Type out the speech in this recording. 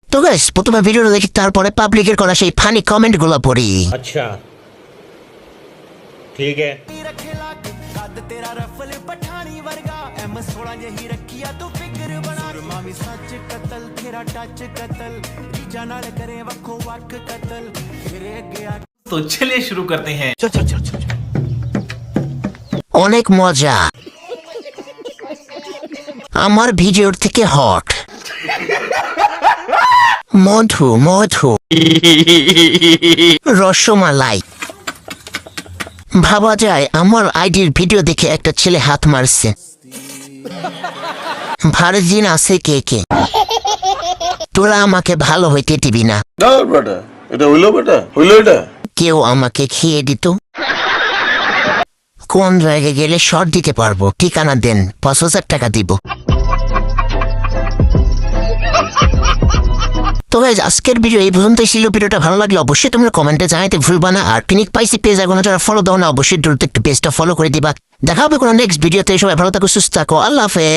তো গাইস প্রথমে ভিডিওটা দেখি, তারপরে পাবলিকের করা সেই ফানি কমেন্ট গুলো পড়ি। अच्छा ठीक है। तो चलिए शुरू करते हैं। অনেক মজা, আমার ভিডিওর থেকে হট। মধু মধু রসমালাই। ভাবা যায় আমার আইডির ভিডিও দেখে একটা ছেলে হাত মারছে। ভার্জিন আছে কে কে? তোরা আমাকে ভালো হইতে দিবি না। কেউ আমাকে খেয়ে দিত। কোন জায়গায় গেলে শর্ট দিতে পারবো? ঠিকানা দেন, ৫,০০০ টাকা দিব। তো গাইজ আজকের ভিডিও এই পর্যন্তই ছিল। ভিডিওটা ভালো লাগলে অবশ্যই তোমরা কমেন্টে জানাইতে ভুলবা না। আর পিনিক পাইসি পেজ এখনো যারা ফলো দাও না, অবশ্যই দ্রুত একটু পেজটা ফলো করে দিবা। দেখা হবে কোনো নেক্সট ভিডিওতে। সবাই ভালো থাকো, সুস্থ থাকো, আল্লাহ হাফেজ।